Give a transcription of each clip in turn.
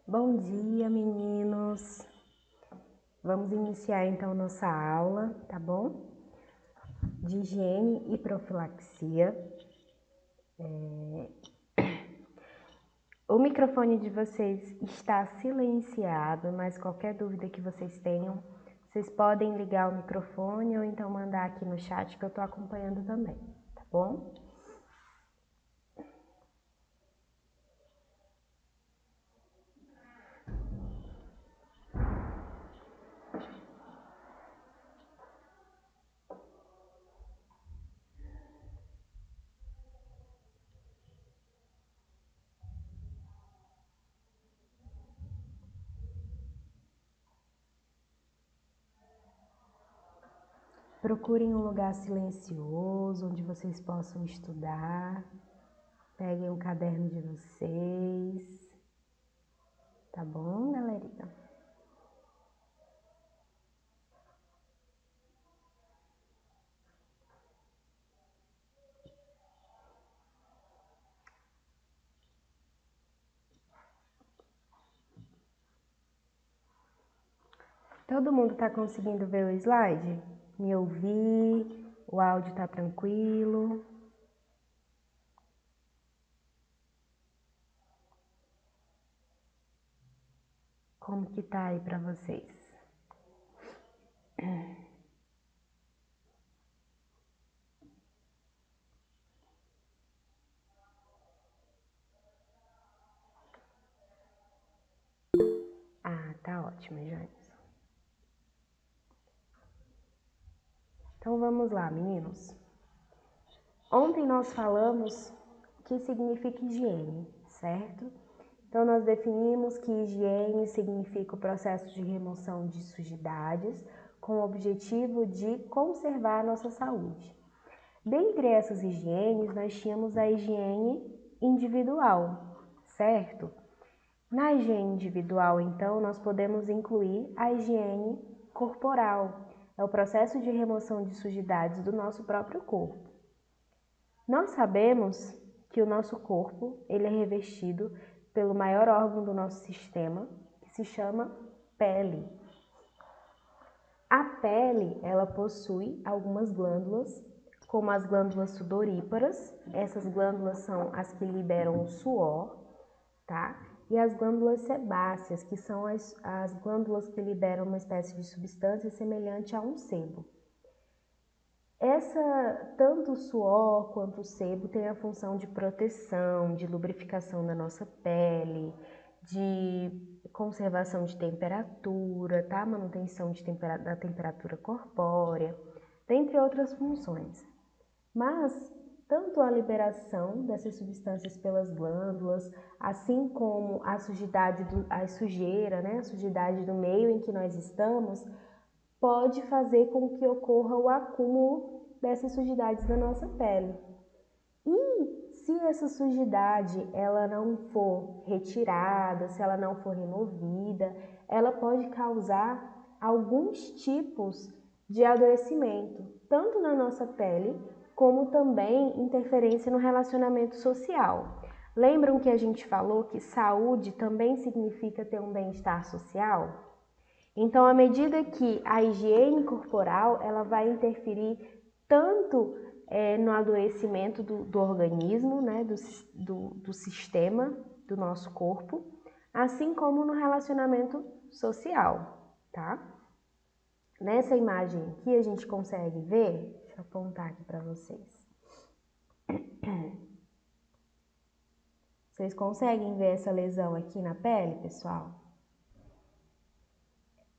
Bom dia, meninos! Vamos iniciar então nossa aula, tá bom? De higiene e profilaxia. O microfone de vocês está silenciado, mas qualquer dúvida que vocês tenham, vocês podem ligar o microfone ou então mandar aqui no chat que eu tô acompanhando também, tá bom? Procurem um lugar silencioso, onde vocês possam estudar. Peguem o caderno de vocês. Tá bom, galerinha? Todo mundo tá conseguindo ver o slide? Me ouvir? O áudio tá tranquilo? Como que tá aí pra vocês? Ah, tá ótimo, James. Então vamos lá, meninos. Ontem nós falamos o que significa higiene, certo? Então nós definimos que higiene significa o processo de remoção de sujidades com o objetivo de conservar a nossa saúde. Dentre essas higienes, nós tínhamos a higiene individual, certo? Na higiene individual, então, nós podemos incluir a higiene corporal, é o processo de remoção de sujidades do nosso próprio corpo. Nós sabemos que o nosso corpo ele é revestido pelo maior órgão do nosso sistema, que se chama pele. A pele, ela possui algumas glândulas, como as glândulas sudoríparas. Essas glândulas são as que liberam o suor, tá? E as glândulas sebáceas, que são as glândulas que liberam uma espécie de substância semelhante a um sebo. Tanto o suor quanto o sebo tem a função de proteção, de lubrificação da nossa pele, de conservação de temperatura, tá? Manutenção da temperatura corpórea, dentre outras funções. Mas tanto a liberação dessas substâncias pelas glândulas, assim como a sujeira, né? A sujidade do meio em que nós estamos, pode fazer com que ocorra o acúmulo dessas sujidades na nossa pele. E se essa sujidade ela não for retirada, se ela não for removida, ela pode causar alguns tipos de adoecimento, tanto na nossa pele, como também interferência no relacionamento social. Lembram que a gente falou que saúde também significa ter um bem-estar social? Então, à medida que a higiene corporal ela vai interferir tanto no adoecimento do organismo, né, do sistema do nosso corpo, assim como no relacionamento social, tá? Nessa imagem aqui a gente consegue ver, deixa eu apontar aqui para vocês. Vocês conseguem ver essa lesão aqui na pele, pessoal?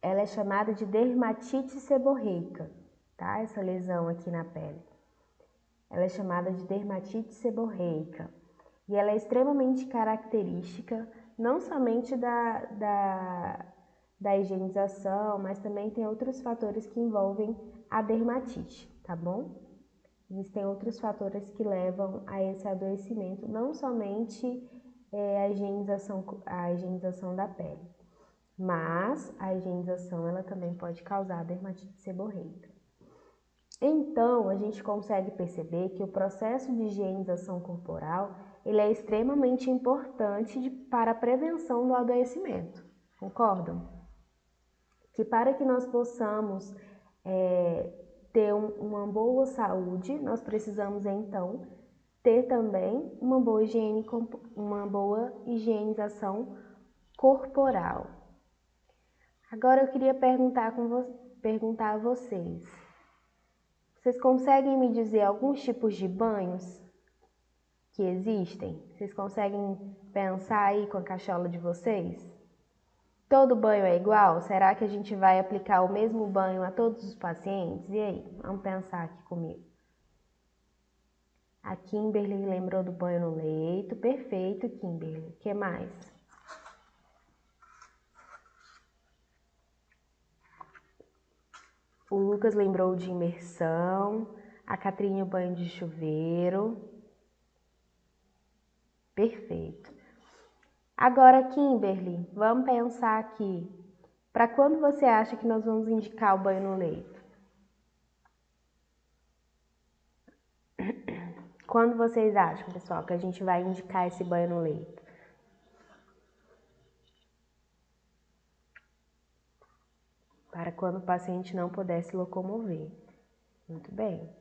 Ela é chamada de dermatite seborreica, tá? Essa lesão aqui na pele. Ela é chamada de dermatite seborreica e ela é extremamente característica não somente da higienização, mas também tem outros fatores que envolvem a dermatite, tá bom? Existem outros fatores que levam a esse adoecimento, não somente a higienização da pele, mas a higienização ela também pode causar dermatite seborreica. Então, a gente consegue perceber que o processo de higienização corporal, ele é extremamente importante para a prevenção do adoecimento, concordam? Que para que nós possamos ter uma boa saúde, nós precisamos então ter também uma boa higienização corporal. Agora eu queria perguntar a vocês. Vocês conseguem me dizer alguns tipos de banhos que existem? Vocês conseguem pensar aí com a cachola de vocês? Todo banho é igual? Será que a gente vai aplicar o mesmo banho a todos os pacientes? E aí, vamos pensar aqui comigo. A Kimberly lembrou do banho no leito. Perfeito, Kimberly. O que mais? O Lucas lembrou de imersão. A Catrine, o banho de chuveiro. Perfeito. Agora, Kimberly, vamos pensar aqui. Para quando você acha que nós vamos indicar o banho no leito? Quando vocês acham, pessoal, que a gente vai indicar esse banho no leito? Para quando o paciente não puder se locomover. Muito bem.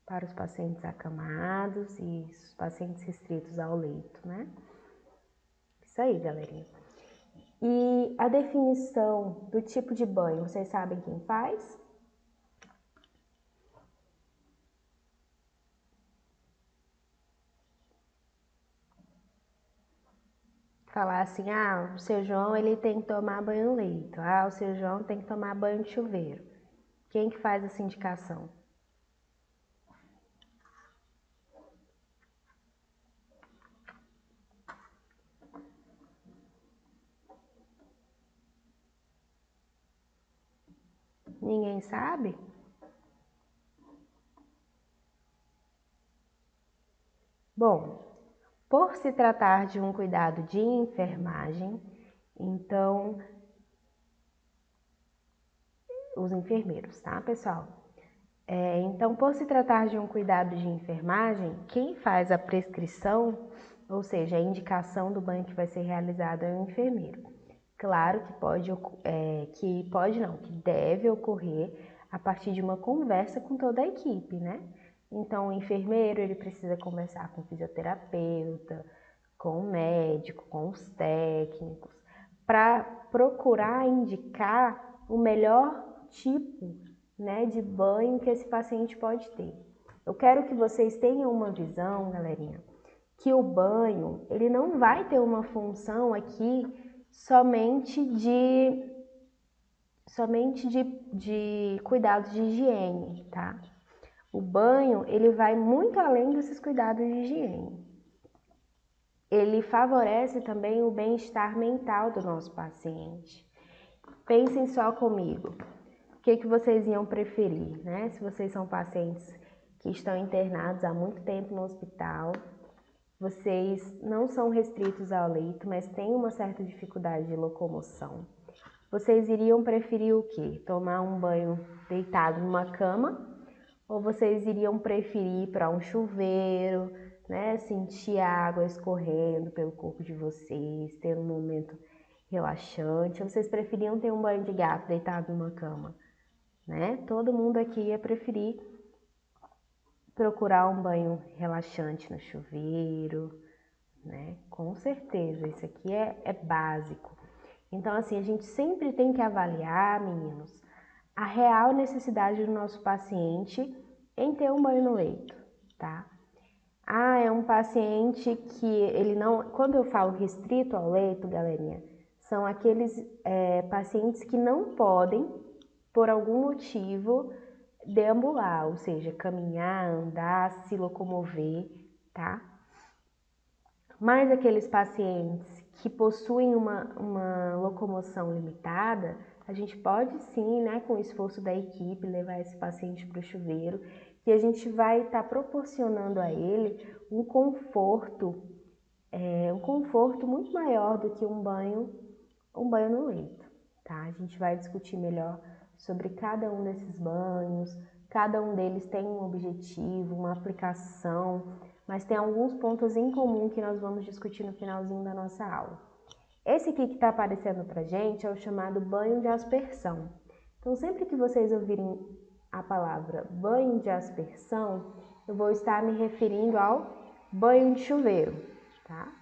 Para os pacientes acamados e os pacientes restritos ao leito, né? Isso aí, galerinha. E a definição do tipo de banho, vocês sabem quem faz? Falar assim, o seu João ele tem que tomar banho no leito, o seu João tem que tomar banho de chuveiro. Quem que faz essa indicação? Ninguém sabe? Bom, por se tratar de um cuidado de enfermagem, então, os enfermeiros, tá, pessoal? Então, por se tratar de um cuidado de enfermagem, quem faz a prescrição, ou seja, a indicação do banho que vai ser realizado é o enfermeiro. Claro que deve ocorrer a partir de uma conversa com toda a equipe, né? Então, o enfermeiro, ele precisa conversar com o fisioterapeuta, com o médico, com os técnicos, para procurar indicar o melhor tipo, né, de banho que esse paciente pode ter. Eu quero que vocês tenham uma visão, galerinha, que o banho, ele não vai ter uma função aqui somente de cuidados de higiene, tá? O banho, ele vai muito além desses cuidados de higiene. Ele favorece também o bem-estar mental do nosso paciente. Pensem só comigo, o que vocês iam preferir, né? Se vocês são pacientes que estão internados há muito tempo no hospital, vocês não são restritos ao leito, mas têm uma certa dificuldade de locomoção. Vocês iriam preferir o quê? Tomar um banho deitado numa cama? Ou vocês iriam preferir ir para um chuveiro, né? Sentir a água escorrendo pelo corpo de vocês, ter um momento relaxante? Ou vocês preferiam ter um banho de gato deitado numa cama, né? Todo mundo aqui ia preferir procurar um banho relaxante no chuveiro, né? Com certeza, isso aqui é básico. Então, assim, a gente sempre tem que avaliar, meninos, a real necessidade do nosso paciente em ter um banho no leito, tá? É um paciente que ele não... Quando eu falo restrito ao leito, galerinha, são aqueles pacientes que não podem, por algum motivo, deambular, ou seja, caminhar, andar, se locomover, tá? Mas aqueles pacientes que possuem uma locomoção limitada, a gente pode sim, né, com o esforço da equipe, levar esse paciente para o chuveiro, que a gente vai estar proporcionando a ele um conforto muito maior do que um banho no leito, tá? A gente vai discutir melhor sobre cada um desses banhos, cada um deles tem um objetivo, uma aplicação, mas tem alguns pontos em comum que nós vamos discutir no finalzinho da nossa aula. Esse aqui que está aparecendo pra gente é o chamado banho de aspersão. Então, sempre que vocês ouvirem a palavra banho de aspersão, eu vou estar me referindo ao banho de chuveiro, tá?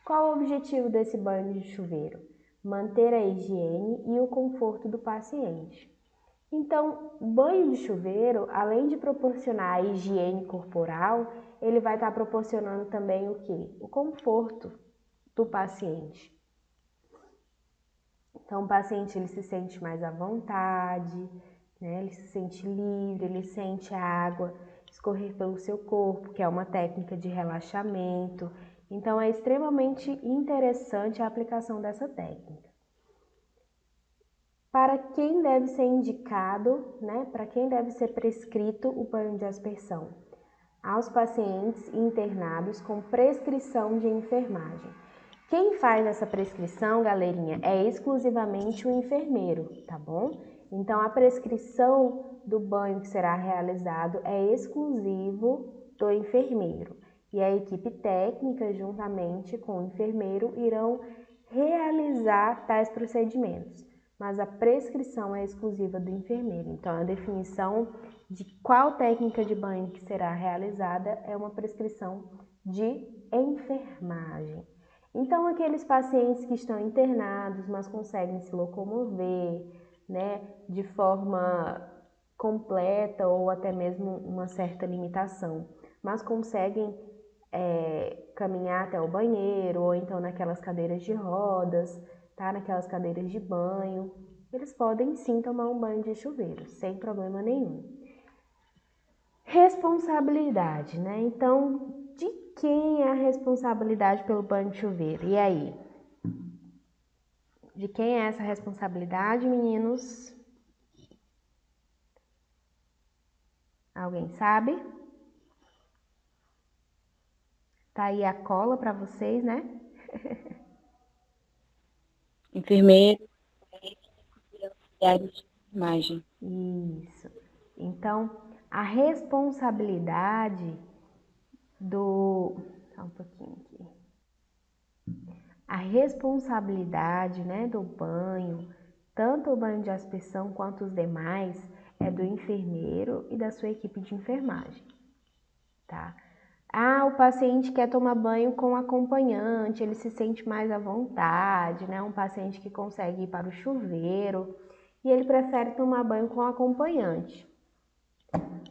Qual o objetivo desse banho de chuveiro? Manter a higiene e o conforto do paciente. Então, banho de chuveiro, além de proporcionar a higiene corporal, ele vai estar proporcionando também o quê? O conforto do paciente. Então, o paciente ele se sente mais à vontade, né? Ele se sente livre, ele sente a água escorrer pelo seu corpo, que é uma técnica de relaxamento. Então, é extremamente interessante a aplicação dessa técnica. Para quem deve ser indicado, né? Para quem deve ser prescrito o banho de aspersão? Aos pacientes internados com prescrição de enfermagem. Quem faz essa prescrição, galerinha, é exclusivamente o enfermeiro, tá bom? Então, a prescrição do banho que será realizado é exclusivo do enfermeiro. E a equipe técnica, juntamente com o enfermeiro, irão realizar tais procedimentos. Mas a prescrição é exclusiva do enfermeiro. Então, a definição de qual técnica de banho que será realizada é uma prescrição de enfermagem. Então, aqueles pacientes que estão internados, mas conseguem se locomover, né, de forma completa ou até mesmo uma certa limitação, mas conseguem caminhar até o banheiro ou então naquelas cadeiras de rodas, tá, naquelas cadeiras de banho, eles podem sim tomar um banho de chuveiro, sem problema nenhum. Responsabilidade, né? Então, de quem é a responsabilidade pelo banho de chuveiro? E aí? De quem é essa responsabilidade, meninos? Alguém sabe? Tá aí a cola para vocês, né? Enfermeiro, auxiliares de enfermagem. Isso. Então, a responsabilidade do... Só um pouquinho aqui. A responsabilidade, né, do banho, tanto o banho de aspersão quanto os demais, é do enfermeiro e da sua equipe de enfermagem, tá? Ah, o paciente quer tomar banho com acompanhante, ele se sente mais à vontade, né? Um paciente que consegue ir para o chuveiro e ele prefere tomar banho com acompanhante.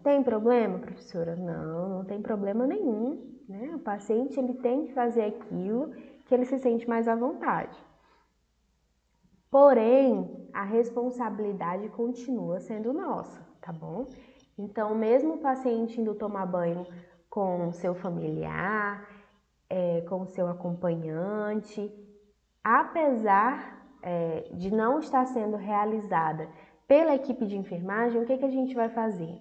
Tem problema, professora? Não, não tem problema nenhum, né? O paciente ele tem que fazer aquilo que ele se sente mais à vontade. Porém, a responsabilidade continua sendo nossa, tá bom? Então, mesmo o paciente indo tomar banho com seu familiar, com seu acompanhante, apesar de não estar sendo realizada pela equipe de enfermagem, o que a gente vai fazer?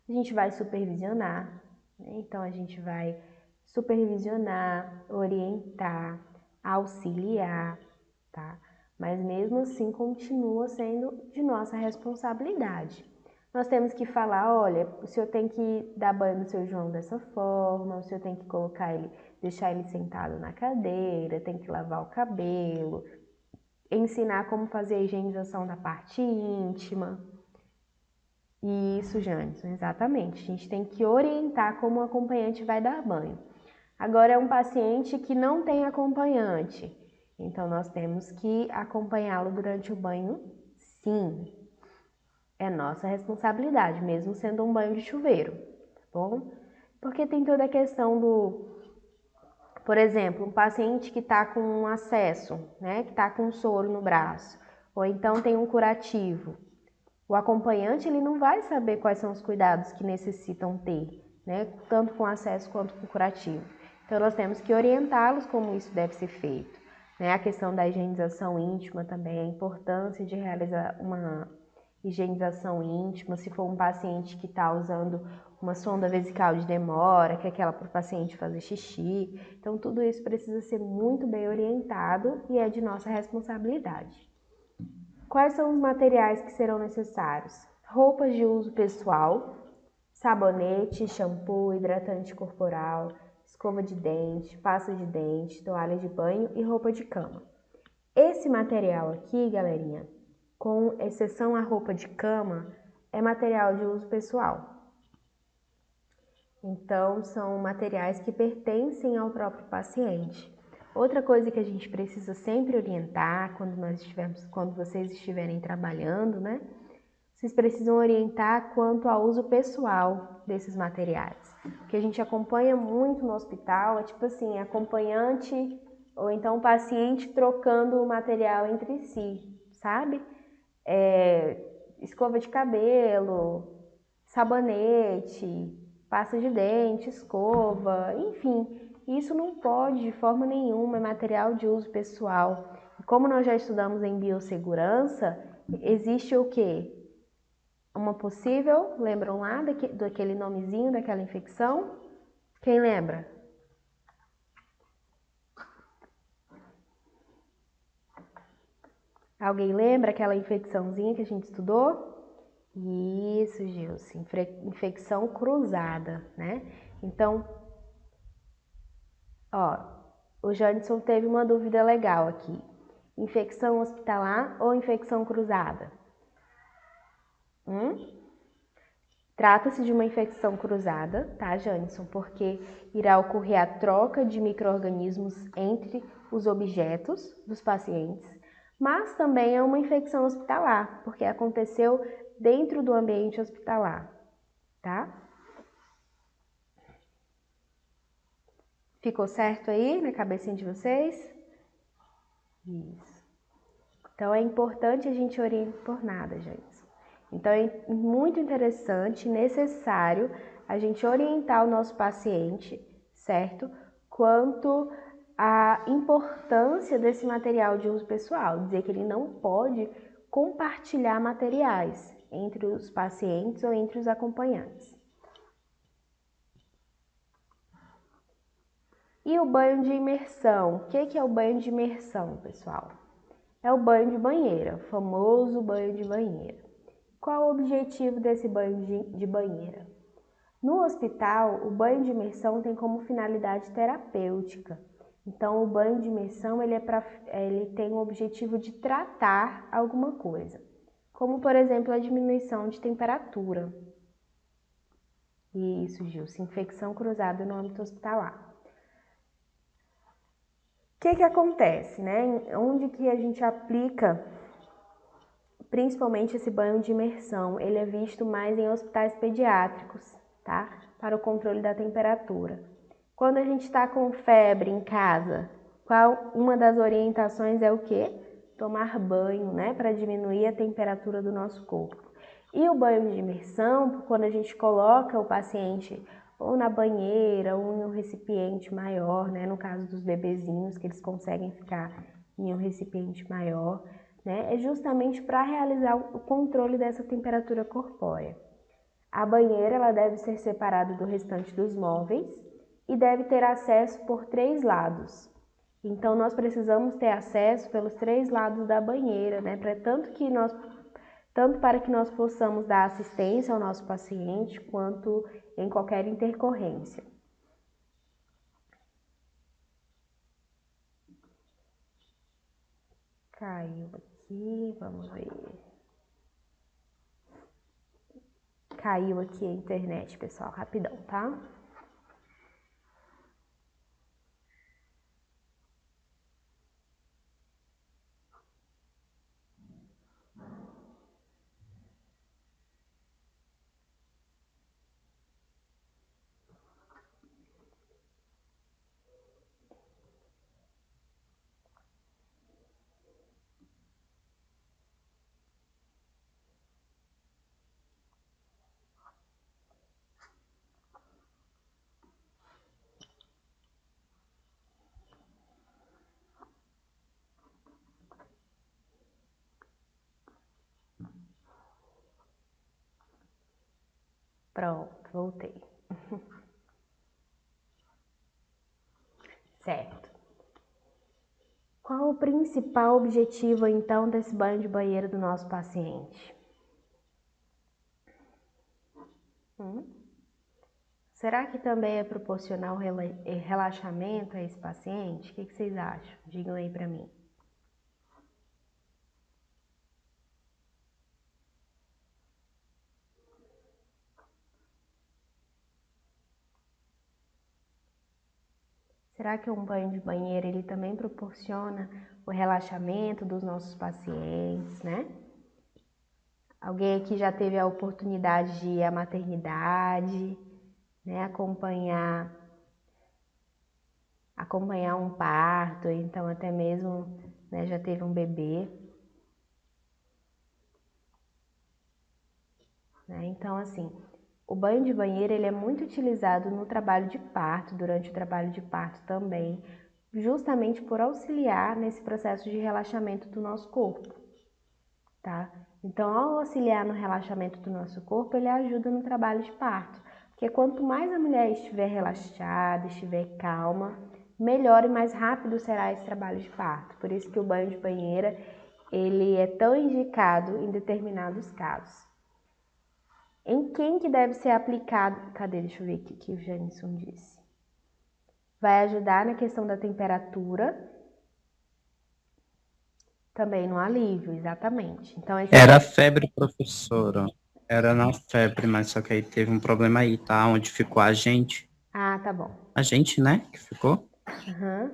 A gente vai supervisionar, né? Então a gente vai supervisionar, orientar, auxiliar, tá? Mas mesmo assim continua sendo de nossa responsabilidade. Nós temos que falar, olha, o senhor tem que dar banho no seu João dessa forma, o senhor tem que colocar ele, deixar ele sentado na cadeira, tem que lavar o cabelo, ensinar como fazer a higienização da parte íntima. Isso, Janison, exatamente. A gente tem que orientar como o acompanhante vai dar banho. Agora é um paciente que não tem acompanhante, então nós temos que acompanhá-lo durante o banho, sim. É nossa responsabilidade, mesmo sendo um banho de chuveiro, tá bom? Porque tem toda a questão do, por exemplo, um paciente que está com um acesso, né, que está com um soro no braço, ou então tem um curativo. O acompanhante ele não vai saber quais são os cuidados que necessitam ter, né, tanto com acesso quanto com curativo. Então nós temos que orientá-los como isso deve ser feito. Né? A questão da higienização íntima também, a importância de realizar uma higienização íntima, se for um paciente que está usando uma sonda vesical de demora, que é aquela para o paciente fazer xixi. Então tudo isso precisa ser muito bem orientado e é de nossa responsabilidade. Quais são os materiais que serão necessários? Roupas de uso pessoal, sabonete, shampoo, hidratante corporal, escova de dente, pasta de dente, toalha de banho e roupa de cama. Esse material aqui, galerinha, com exceção à roupa de cama, é material de uso pessoal. Então, são materiais que pertencem ao próprio paciente. Outra coisa que a gente precisa sempre orientar quando vocês estiverem trabalhando, né? Vocês precisam orientar quanto ao uso pessoal desses materiais. O que a gente acompanha muito no hospital é tipo assim, acompanhante ou então paciente trocando o material entre si, sabe? Escova de cabelo, sabonete, pasta de dente, escova, enfim. Isso não pode de forma nenhuma, é material de uso pessoal. Como nós já estudamos em biossegurança, existe o quê? Uma possível, lembram lá daquele nomezinho daquela infecção? Quem lembra? Alguém lembra aquela infecçãozinha que a gente estudou? Isso, Gilce, infecção cruzada, né? Então, ó, o Janison teve uma dúvida legal aqui. Infecção hospitalar ou infecção cruzada? Trata-se de uma infecção cruzada, tá, Janison? Porque irá ocorrer a troca de micro-organismos entre os objetos dos pacientes, mas também é uma infecção hospitalar, porque aconteceu dentro do ambiente hospitalar, tá? Ficou certo aí na cabecinha de vocês? Isso. Então é importante a gente orientar por nada, gente. Então é muito interessante, necessário a gente orientar o nosso paciente, certo? Quanto à importância desse material de uso pessoal, dizer que ele não pode compartilhar materiais entre os pacientes ou entre os acompanhantes. E o banho de imersão? O que é o banho de imersão, pessoal? É o banho de banheira, o famoso banho de banheira. Qual o objetivo desse banho de banheira? No hospital, o banho de imersão tem como finalidade terapêutica. Então, o banho de imersão ele tem o objetivo de tratar alguma coisa, como, por exemplo, a diminuição de temperatura. Isso, Gilson, infecção cruzada no âmbito hospitalar. O que acontece, né? Onde que a gente aplica principalmente esse banho de imersão? Ele é visto mais em hospitais pediátricos, tá? Para o controle da temperatura. Quando a gente está com febre em casa, uma das orientações é o quê? Tomar banho, né? Para diminuir a temperatura do nosso corpo. E o banho de imersão, quando a gente coloca o paciente ou na banheira ou em um recipiente maior, né? No caso dos bebezinhos, que eles conseguem ficar em um recipiente maior, né? É justamente para realizar o controle dessa temperatura corpórea. A banheira ela deve ser separada do restante dos móveis e deve ter acesso por 3 lados. Então, nós precisamos ter acesso pelos 3 lados da banheira, né? Tanto para que nós possamos dar assistência ao nosso paciente, quanto em qualquer intercorrência. Caiu aqui, vamos ver. Caiu aqui a internet, pessoal, rapidão, tá? Pronto, voltei. Certo. Qual o principal objetivo, então, desse banho de banheira do nosso paciente? Será que também é proporcional relaxamento a esse paciente? O que vocês acham? Digam aí para mim. Será que um banho de banheira ele também proporciona o relaxamento dos nossos pacientes, né? Alguém aqui já teve a oportunidade de ir à maternidade, né? Acompanhar um parto, então até mesmo, né, já teve um bebê. Né? Então, assim, o banho de banheira ele é muito utilizado no trabalho de parto, durante o trabalho de parto também, justamente por auxiliar nesse processo de relaxamento do nosso corpo, tá? Então, ao auxiliar no relaxamento do nosso corpo, ele ajuda no trabalho de parto, porque quanto mais a mulher estiver relaxada, estiver calma, melhor e mais rápido será esse trabalho de parto. Por isso que o banho de banheira, ele é tão indicado em determinados casos. Em quem que deve ser aplicado? Cadê? Deixa eu ver aqui o que o Janison disse. Vai ajudar na questão da temperatura, também no alívio, exatamente. Então, Era febre, professora. Era na febre, mas só que aí teve um problema aí, tá? Onde ficou a gente. Ah, tá bom. A gente, né? Que ficou. Uhum.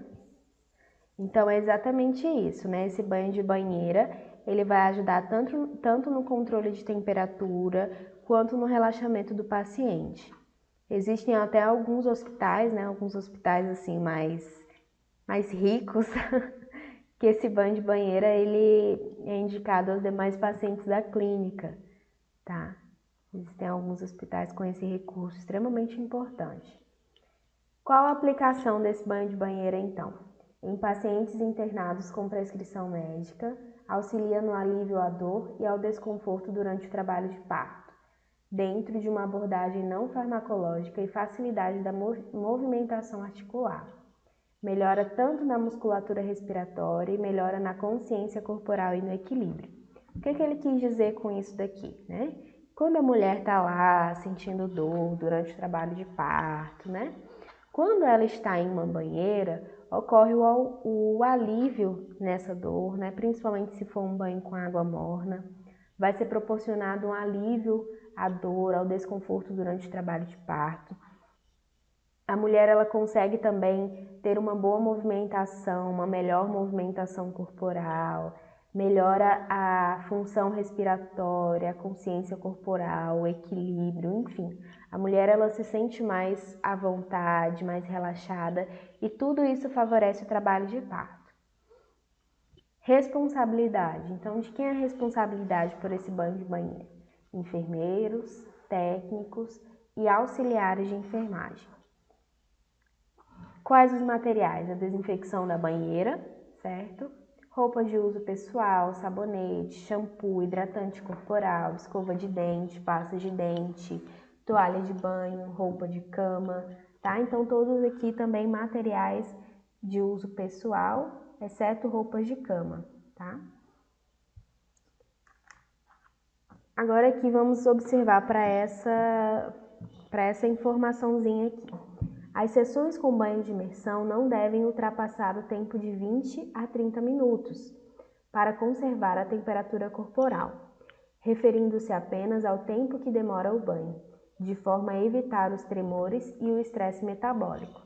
Então, é exatamente isso, né? Esse banho de banheira, ele vai ajudar tanto no controle de temperatura, quanto no relaxamento do paciente. Existem até alguns hospitais, né? Alguns hospitais, assim, mais ricos, que esse banho de banheira, ele é indicado aos demais pacientes da clínica, tá? Existem alguns hospitais com esse recurso extremamente importante. Qual a aplicação desse banho de banheira, então? Em pacientes internados com prescrição médica, auxilia no alívio à dor e ao desconforto durante o trabalho de parto, dentro de uma abordagem não farmacológica e facilidade da movimentação articular. Melhora tanto na musculatura respiratória e melhora na consciência corporal e no equilíbrio. O que ele quis dizer com isso daqui, né? Quando a mulher está lá sentindo dor durante o trabalho de parto, né? Quando ela está em uma banheira, ocorre o alívio nessa dor, né? Principalmente se for um banho com água morna. Vai ser proporcionado um alívio à dor, ao desconforto durante o trabalho de parto. A mulher ela consegue também ter uma boa movimentação, uma melhor movimentação corporal, melhora a função respiratória, a consciência corporal, o equilíbrio, enfim. A mulher ela se sente mais à vontade, mais relaxada e tudo isso favorece o trabalho de parto. Responsabilidade. Então, de quem é a responsabilidade por esse banho de banheiro? Enfermeiros, técnicos e auxiliares de enfermagem. Quais os materiais? A desinfecção da banheira, certo? Roupas de uso pessoal, sabonete, shampoo, hidratante corporal, escova de dente, pasta de dente, toalha de banho, roupa de cama, tá? Então, todos aqui também materiais de uso pessoal, exceto roupas de cama, tá? Agora aqui vamos observar para essa informaçãozinha aqui. As sessões com banho de imersão não devem ultrapassar o tempo de 20 a 30 minutos para conservar a temperatura corporal, referindo-se apenas ao tempo que demora o banho, de forma a evitar os tremores e o estresse metabólico.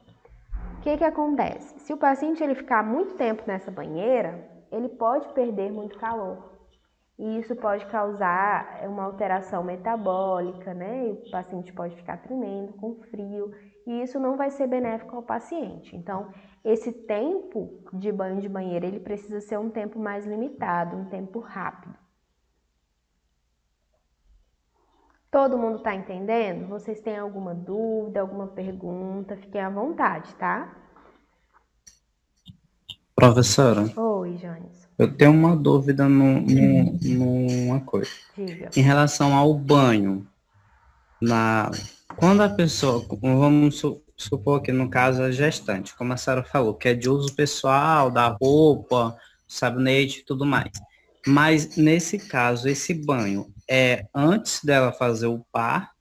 O que acontece? Se o paciente ele ficar muito tempo nessa banheira, ele pode perder muito calor. E isso pode causar uma alteração metabólica, né? E o paciente pode ficar tremendo, com frio, e isso não vai ser benéfico ao paciente. Então, esse tempo de banho de banheira, ele precisa ser um tempo mais limitado, um tempo rápido. Todo mundo está entendendo? Vocês têm alguma dúvida, alguma pergunta? Fiquem à vontade, tá? Professora. Oi, Janis. Eu tenho uma dúvida numa coisa. Diga. Em relação ao banho, quando a pessoa, vamos supor que no caso a gestante, como a senhora falou, que é de uso pessoal, da roupa, sabonete e tudo mais. Mas nesse caso, esse banho é antes dela fazer o parto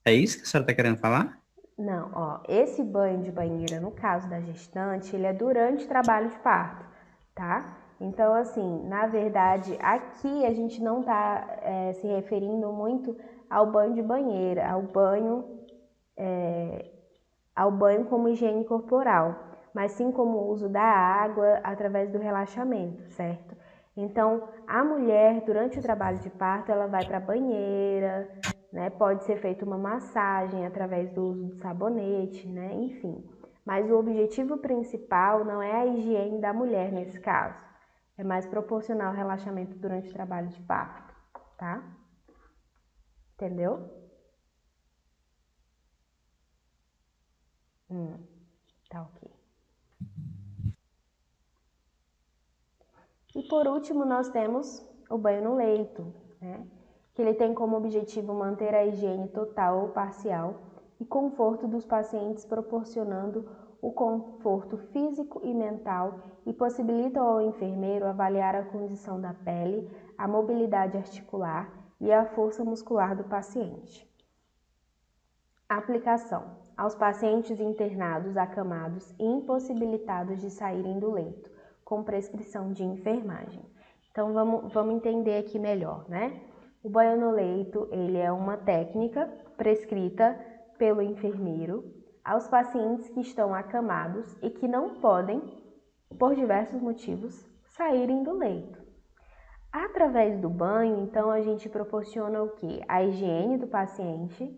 É isso que a senhora está querendo falar? Não, ó, esse banho de banheira, no caso da gestante, ele é durante o trabalho de parto, tá? Então, assim, na verdade, aqui a gente não tá se referindo muito ao banho de banheira, ao banho como higiene corporal, mas sim como o uso da água através do relaxamento, certo? Então, a mulher, durante o trabalho de parto, ela vai para a banheira, né? Pode ser feita uma massagem através do uso do sabonete, né? Enfim. Mas o objetivo principal não é a higiene da mulher nesse caso. É mais proporcionar o relaxamento durante o trabalho de parto, tá? Entendeu? Tá ok. E por último, nós temos o banho no leito, né? Que ele tem como objetivo manter a higiene total ou parcial e conforto dos pacientes, proporcionando o conforto físico e mental e possibilita ao enfermeiro avaliar a condição da pele, a mobilidade articular e a força muscular do paciente. Aplicação: aos pacientes internados, acamados e impossibilitados de saírem do leito, com prescrição de enfermagem. Então vamos entender aqui melhor, né? O banho no leito, ele é uma técnica prescrita pelo enfermeiro aos pacientes que estão acamados e que não podem, por diversos motivos, saírem do leito. Através do banho, então, a gente proporciona o quê? A higiene do paciente,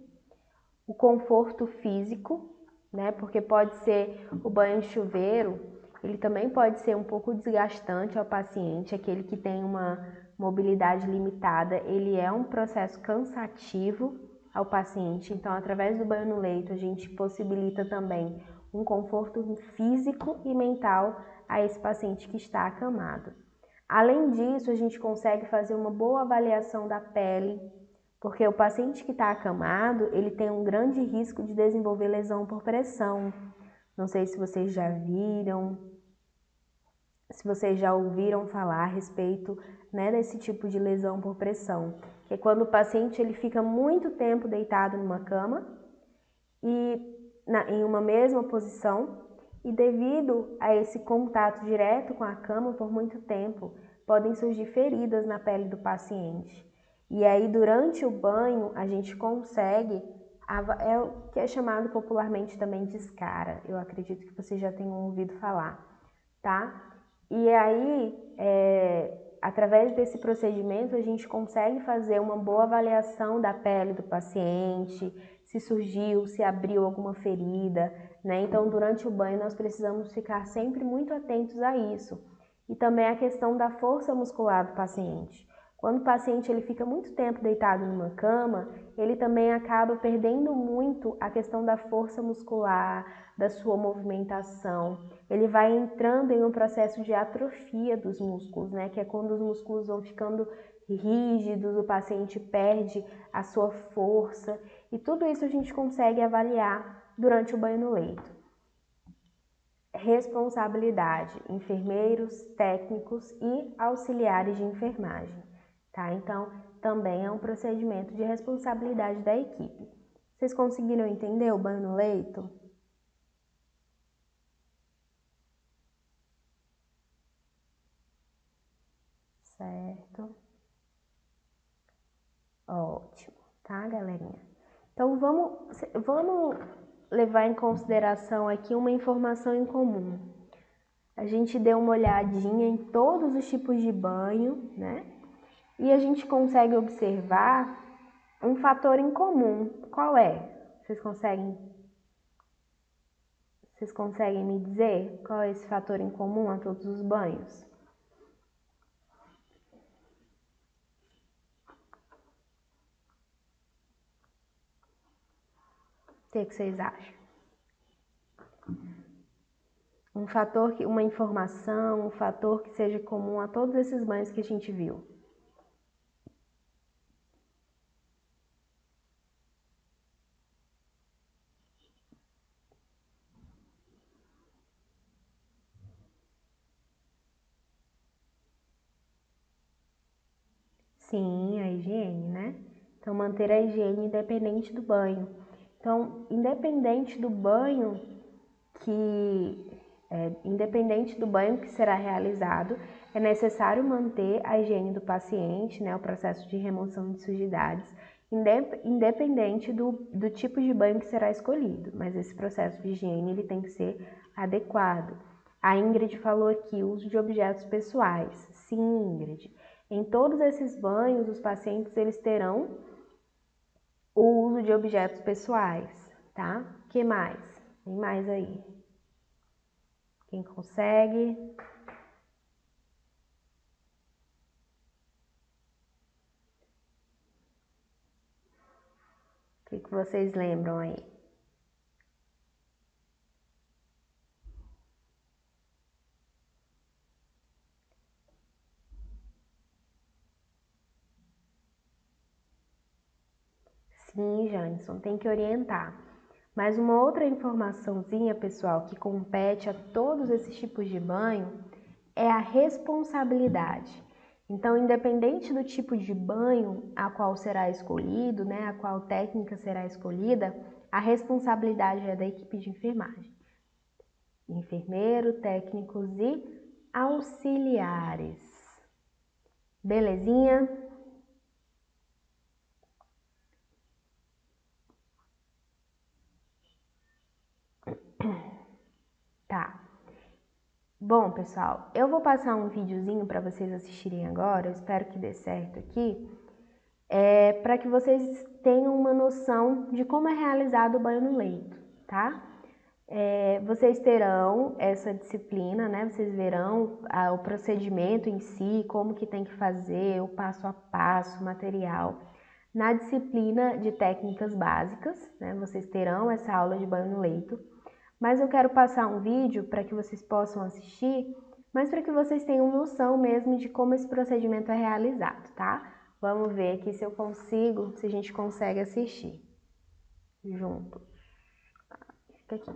o conforto físico, né? Porque pode ser o banho de chuveiro, ele também pode ser um pouco desgastante ao paciente, aquele que tem uma mobilidade limitada, ele é um processo cansativo ao paciente. Então, através do banho no leito, a gente possibilita também um conforto físico e mental a esse paciente que está acamado. Além disso, a gente consegue fazer uma boa avaliação da pele, porque o paciente que está acamado, ele tem um grande risco de desenvolver lesão por pressão. Não sei se vocês já viram, se vocês já ouviram falar a respeito, né, desse tipo de lesão por pressão, que é quando o paciente ele fica muito tempo deitado numa cama e em uma mesma posição, e devido a esse contato direto com a cama por muito tempo, podem surgir feridas na pele do paciente. E aí, durante o banho, a gente consegue, é o que é chamado popularmente também de escara. Eu acredito que vocês já tenham ouvido falar, tá? E aí, através desse procedimento, a gente consegue fazer uma boa avaliação da pele do paciente, se surgiu, se abriu alguma ferida, né? Então, durante o banho, nós precisamos ficar sempre muito atentos a isso. E também a questão da força muscular do paciente. Quando o paciente ele fica muito tempo deitado numa cama, ele também acaba perdendo muito a questão da força muscular, da sua movimentação. Ele vai entrando em um processo de atrofia dos músculos, né? Que é quando os músculos vão ficando rígidos, o paciente perde a sua força. E tudo isso a gente consegue avaliar durante o banho no leito. Responsabilidade: enfermeiros, técnicos e auxiliares de enfermagem, tá? Então, também é um procedimento de responsabilidade da equipe. Vocês conseguiram entender o banho no leito? Certo. Ótimo, tá, galerinha? Então, vamos levar em consideração aqui uma informação em comum. A gente deu uma olhadinha em todos os tipos de banho, né? E a gente consegue observar um fator em comum. Qual é? Vocês conseguem me dizer qual é esse fator em comum a todos os banhos? O que vocês acham? Um fator, uma informação, um fator que seja comum a todos esses banhos que a gente viu. Sim, a higiene, né? Então, manter a higiene independente do banho. Então, independente do banho que será realizado, é necessário manter a higiene do paciente, né, o processo de remoção de sujidades, independente do tipo de banho que será escolhido, mas esse processo de higiene ele tem que ser adequado. A Ingrid falou aqui, uso de objetos pessoais. Sim, Ingrid. Em todos esses banhos, os pacientes eles terão o uso de objetos pessoais, tá? O que mais? Tem mais aí? Quem consegue? O que vocês lembram aí? Sim, Janison, tem que orientar. Mas uma outra informaçãozinha, pessoal, que compete a todos esses tipos de banho é a responsabilidade. Então, independente do tipo de banho a qual será escolhido, né, a qual técnica será escolhida, a responsabilidade é da equipe de enfermagem. Enfermeiro, técnicos e auxiliares. Belezinha? Tá. Bom, pessoal, eu vou passar um videozinho para vocês assistirem agora, eu espero que dê certo aqui, para que vocês tenham uma noção de como é realizado o banho no leito, tá? Vocês terão essa disciplina, né? Vocês verão o procedimento em si, como que tem que fazer, o passo a passo, o material. Na disciplina de técnicas básicas, né? Vocês terão essa aula de banho no leito. Mas eu quero passar um vídeo para que vocês possam assistir, mas para que vocês tenham noção mesmo de como esse procedimento é realizado, tá? Vamos ver aqui se eu consigo, se a gente consegue assistir junto. Fica aqui.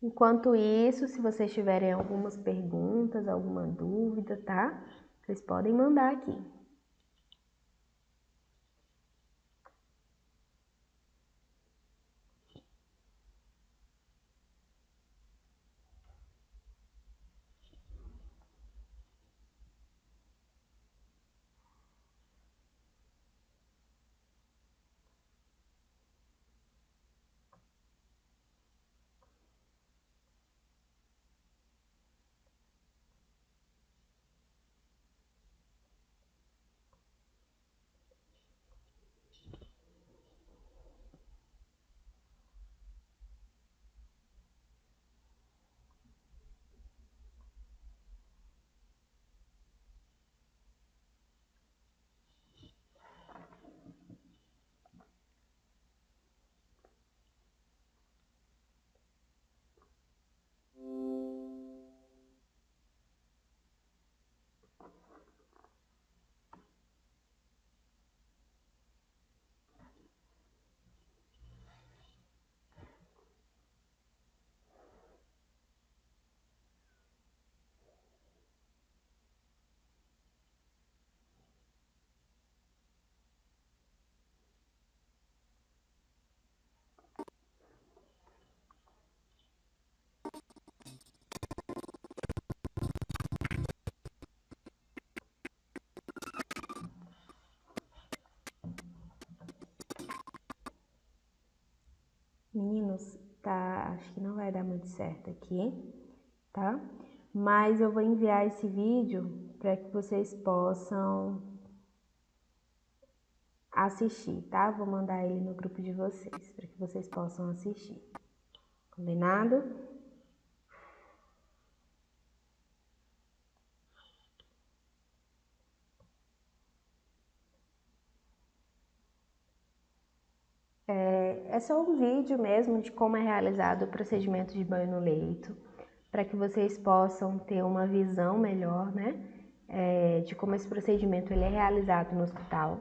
Enquanto isso, se vocês tiverem algumas perguntas, alguma dúvida, tá? Vocês podem mandar aqui. Meninos, tá, acho que não vai dar muito certo aqui, tá? Mas eu vou enviar esse vídeo para que vocês possam assistir, tá? Vou mandar ele no grupo de vocês, para que vocês possam assistir. Combinado? É só um vídeo mesmo de como é realizado o procedimento de banho no leito, para que vocês possam ter uma visão melhor, né, de como esse procedimento ele é realizado no hospital.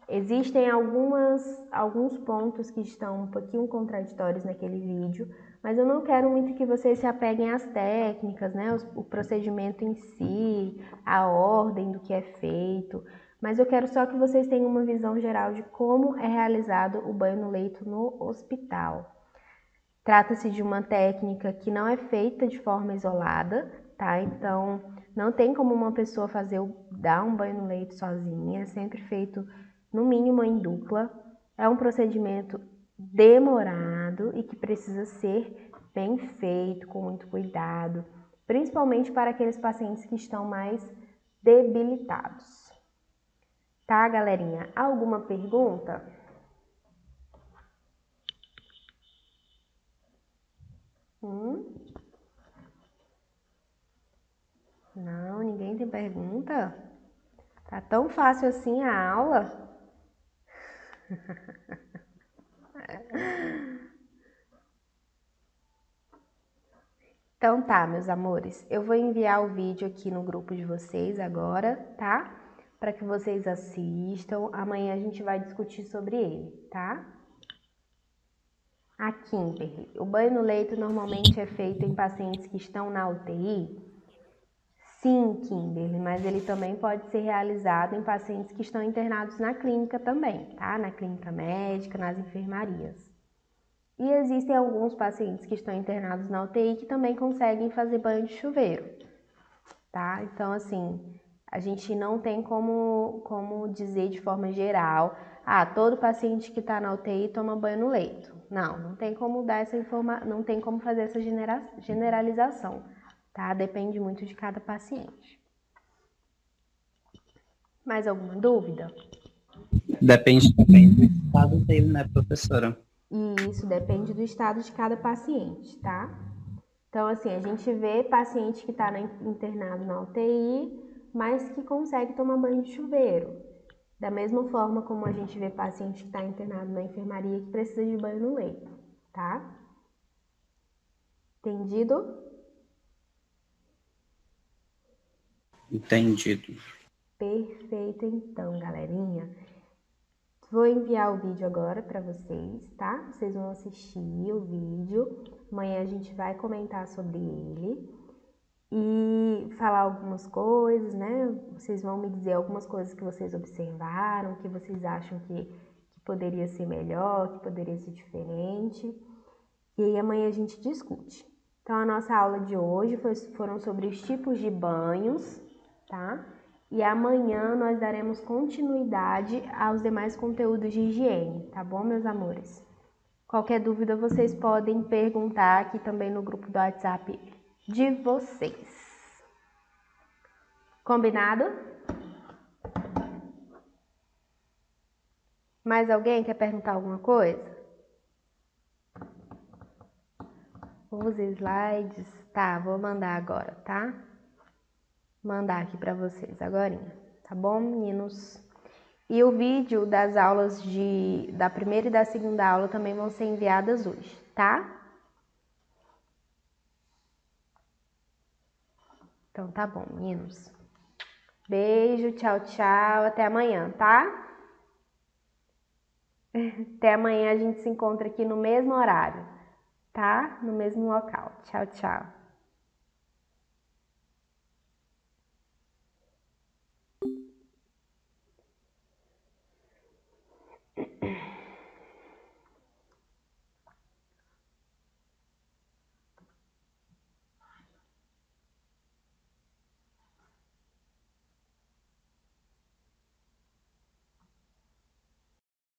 Existem alguns pontos que estão um pouquinho contraditórios naquele vídeo, mas eu não quero muito que vocês se apeguem às técnicas, né, o procedimento em si, a ordem do que é feito, Mas eu quero só que vocês tenham uma visão geral de como é realizado o banho no leito no hospital. Trata-se de uma técnica que não é feita de forma isolada, tá? Então, não tem como uma pessoa dar um banho no leito sozinha, é sempre feito no mínimo em dupla. É um procedimento demorado e que precisa ser bem feito, com muito cuidado, principalmente para aqueles pacientes que estão mais debilitados. Tá, galerinha? Alguma pergunta? Não, ninguém tem pergunta? Tá tão fácil assim a aula? Então tá, meus amores, eu vou enviar o vídeo aqui no grupo de vocês agora, tá? Para que vocês assistam. Amanhã a gente vai discutir sobre ele, tá? A Kimberly, o banho no leito normalmente é feito em pacientes que estão na UTI? Sim, Kimberly, mas ele também pode ser realizado em pacientes que estão internados na clínica também, tá? Na clínica médica, nas enfermarias. E existem alguns pacientes que estão internados na UTI que também conseguem fazer banho de chuveiro, tá? Então, assim, a gente não tem como dizer de forma geral, todo paciente que está na UTI toma banho no leito. Não tem como dar essa informação, não tem como fazer essa generalização, tá? Depende muito de cada paciente. Mais alguma dúvida? Depende também do estado dele, né, professora? E isso depende do estado de cada paciente, tá? Então, assim, a gente vê paciente que está internado na UTI, mas que consegue tomar banho de chuveiro. Da mesma forma como a gente vê paciente que está internado na enfermaria que precisa de banho no leito, tá? Entendido? Entendido. Perfeito, então, galerinha. Vou enviar o vídeo agora para vocês, tá? Vocês vão assistir o vídeo. Amanhã a gente vai comentar sobre ele e falar algumas coisas, né? Vocês vão me dizer algumas coisas que vocês observaram, que vocês acham que poderia ser melhor, que poderia ser diferente. E aí amanhã a gente discute. Então a nossa aula de hoje foram sobre os tipos de banhos, tá? E amanhã nós daremos continuidade aos demais conteúdos de higiene, tá bom, meus amores? Qualquer dúvida vocês podem perguntar aqui também no grupo do WhatsApp de vocês. Combinado? Mais alguém quer perguntar alguma coisa? Os slides, tá, vou mandar agora, tá? Mandar aqui pra vocês agorinha, tá bom, meninos? E o vídeo das aulas da primeira e da segunda aula também vão ser enviadas hoje, tá? Então tá bom, meninos. Beijo, tchau, tchau, até amanhã, tá? Até amanhã a gente se encontra aqui no mesmo horário, tá? No mesmo local. Tchau, tchau.